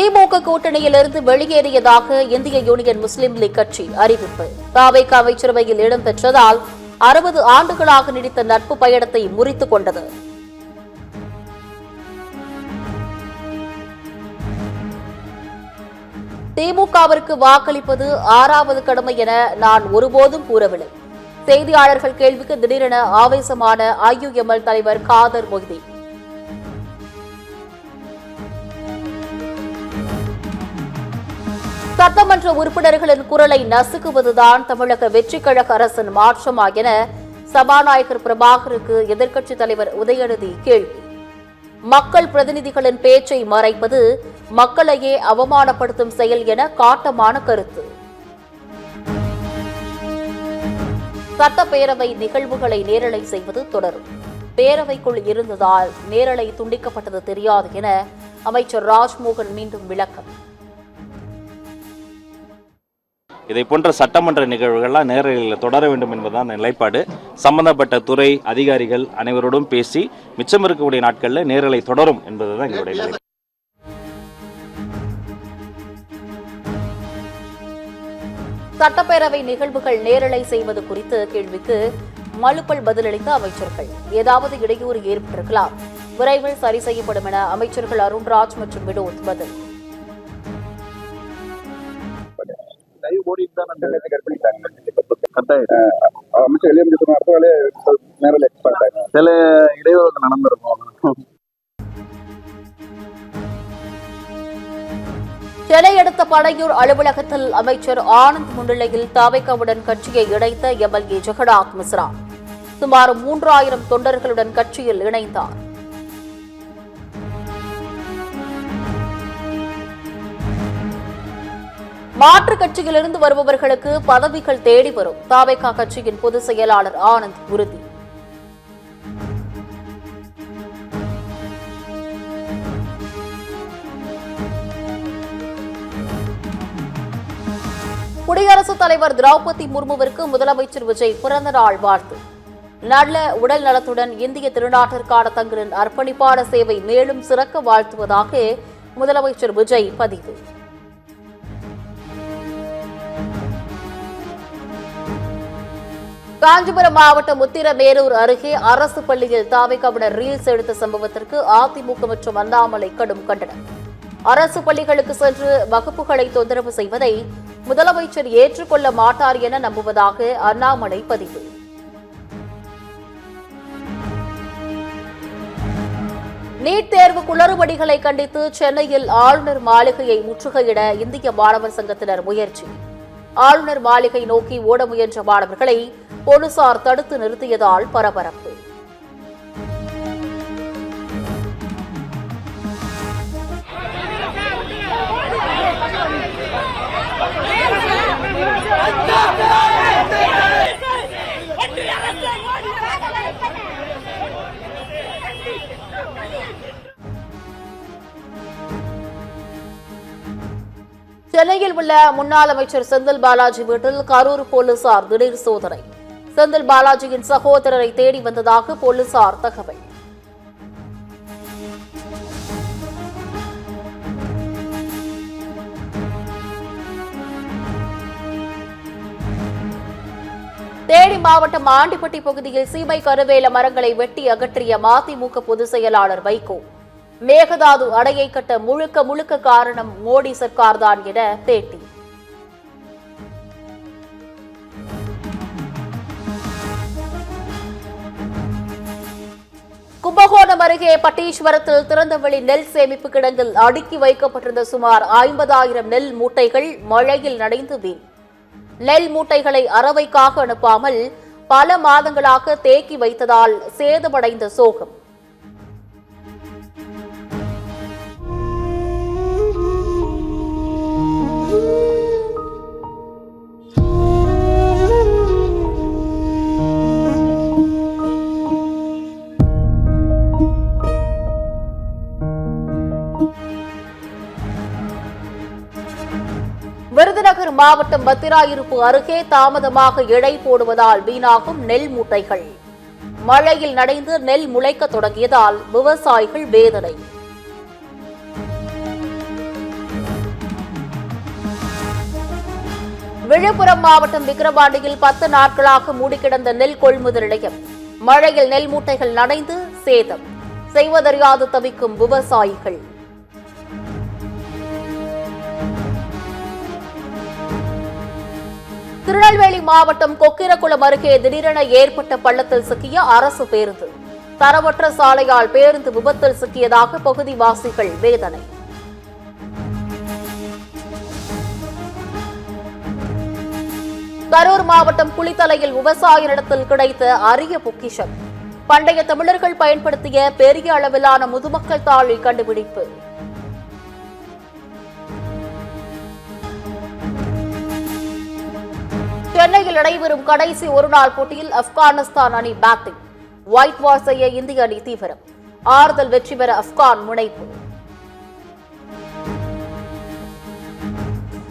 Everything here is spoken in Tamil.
திமுக கூட்டணியிலிருந்து வெளியேறியதாக இந்திய யூனியன் முஸ்லீம் லீக் கட்சி அறிவிப்பு. தாவேகா அமைச்சரவையில் இடம்பெற்றதால் 60 ஆண்டுகளாக நீடித்த நட்பு பயணத்தை முறித்துக் கொண்டது. திமுகவிற்கு வாக்களிப்பது 6வது கடமை என நான் ஒருபோதும் கூறவில்லை. செய்தியாளர்கள் கேள்விக்கு திடீரென ஆவேசமான IUML தலைவர் காதர் மொய்தீன். சட்டமன்ற உறுப்பினர்களின் குரலை நசுக்குவதுதான் தமிழக வெற்றிக் கழக அரசின் மாற்றமா என சபாநாயகர் பிரபாகருக்கு எதிர்க்கட்சித் தலைவர் உதயநிதி கேள்வி. மக்கள் பிரதிநிதிகளின் பேச்சை மறைப்பது மக்களையே அவமானப்படுத்தும் செயல் என காட்டமான கருத்து. சட்டப்பேரவை நிகழ்வுகளை நேரலை செய்வது தொடரும். பேரவைக்குள் இருந்ததால் நேரலை துண்டிக்கப்பட்டது தெரியாது என அமைச்சர் ராஜ்மோகன் மீண்டும் விளக்கம். இதை போன்ற சட்டமன்ற நிகழ்வுகள்லாம் நேரலையில் தொடர வேண்டும் என்பதுதான் நிலைப்பாடு. சம்பந்தப்பட்ட துறை அதிகாரிகள் அனைவரோடும் பேசி மிச்சம் இருக்கக்கூடிய நாட்களில் நேரலை தொடரும் என்பதுதான் எங்களுடைய நிலை. சட்டப்பேரவை நிகழ்வுகள் நேரலை செய்வது குறித்து கேள்விக்கு மலுப்பல் பதிலளித்த அமைச்சர்கள், ஏதாவது இடையூறு ஏற்பட்டிருக்கலாம், விரைவில் சரி செய்யப்படும் என அமைச்சர்கள் அருண்ராஜ் மற்றும் வினோத் பதில். சில இடையூறு நடந்திருக்கும். சென்னை அடுத்த படையூர் அலுவலகத்தில் அமைச்சர் ஆனந்த் முன்னிலையில் தாவேகாவுடன் கட்சியை இணைத்த MLA ஜெகநாத் மிஸ்ரா சுமார் 3000 தொண்டர்களுடன் கட்சியில் இணைந்தார். மாற்றுக் கட்சியிலிருந்து வருபவர்களுக்கு பதவிகள் தேடி வரும் தாவேகா கட்சியின் பொதுச் செயலாளர் ஆனந்த் உறுதி. குடியரசுத் தலைவர் திரௌபதி முர்முவிற்கு முதலமைச்சர் விஜய் பிறந்த நாள் வாழ்த்து. நல்ல உடல் நலத்துடன் இந்திய திருநாட்டிற்கான தங்களின் அர்ப்பணிப்பான சேவை மேலும் சிறக்க வாழ்த்துவதாக முதலமைச்சர் விஜய் பதிவு. காஞ்சிபுரம் மாவட்டம் உத்திரமேரூர் அருகே அரசு பள்ளியில் தாவேகாவினர் ரீல்ஸ் எடுத்த சம்பவத்திற்கு அதிமுக மற்றும் அண்ணாமலை கடும் கண்டனம். அரசு பள்ளிகளுக்கு சென்று வகுப்புகளை தொந்தரவு செய்வதை முதலமைச்சர் ஏற்றுக்கொள்ள மாட்டார் என நம்புவதாக அண்ணாமலை பதிவு. நீட் தேர்வு குளறுபடிகளை கண்டித்து சென்னையில் ஆளுநர் மாளிகையை முற்றுகையிட இந்திய மாணவர் சங்கத்தினர் முயற்சி. ஆளுநர் மாளிகை நோக்கி ஓட முயன்ற மாணவர்களை போலீசார் தடுத்து நிறுத்தியதால் பரபரப்பு. சென்னையில் உள்ள முன்னாள் அமைச்சர் செந்தில் பாலாஜி வீட்டில் கரூர் போலீசார் திடீர் சோதனை. செந்தில் பாலாஜியின் சகோதரரை தேடி வந்ததாக போலீசார் தகவல். தேனி மாவட்டம் ஆண்டிப்பட்டி பகுதியில் சீமை கருவேல மரங்களை வெட்டி அகற்றிய மதிமுக பொதுச் செயலாளர் வைகோ. மேகதாது அணையை கட்ட முழுக்க காரணம் மோடி சர்க்கார்தான் என பேட்டி. கும்பகோணம் அருகே பட்டீஸ்வரத்தில் திறந்தவெளி நெல் சேமிப்பு கிடங்கில் அடுக்கி வைக்கப்பட்டிருந்த சுமார் 50,000 நெல் மூட்டைகள் மழையில் நனைந்து வீண். நெல் மூட்டைகளை அரவைக்காக அனுப்பாமல் பல மாதங்களாக தேக்கி வைத்ததால் சேதமடைந்த சோகம். விருதுநகர் மாவட்டம் பத்திராயிருப்பு அருகே தாமதமாக இழை போடுவதால் வீணாகும் நெல் மூட்டைகள். மழையில் நனைந்து நெல் முளைக்க தொடங்கியதால் விவசாயிகள் வேதனை. விழுப்புரம் மாவட்டம் விக்கிரவாண்டியில் 10 நாட்களாக மூடிக்கிடந்த நெல் கொள்முதல் நிலையம். மழையில் நெல் மூட்டைகள் நனைந்து சேதம். செய்வதறியாது தவிக்கும் விவசாயிகள். திருநெல்வேலி மாவட்டம் கொக்கிரகுளம் அருகே திடீரென ஏற்பட்ட பள்ளத்தில் சிக்கிய அரசு பேருந்து. தரமற்ற சாலையால் பேருந்து விபத்தில் சிக்கியதாக பகுதிவாசிகள் வேதனை. கரூர் மாவட்டம் குளித்தலையில் விவசாய நிலத்தில் கிடைத்த அரிய பொக்கிஷம். பண்டைய தமிழர்கள் பயன்படுத்திய பெரிய அளவிலான முதுமக்கள் தாழி கண்டுபிடிப்பு. சென்னையில் நடைபெறும் கடைசி ஒருநாள் போட்டியில் ஆப்கானிஸ்தான் அணி பேட்டிங். ஒயிட் வாஷ் செய்ய இந்திய அணி தீவிரம். ஆறுதல் வெற்றி பெற ஆப்கான் முனைப்பு.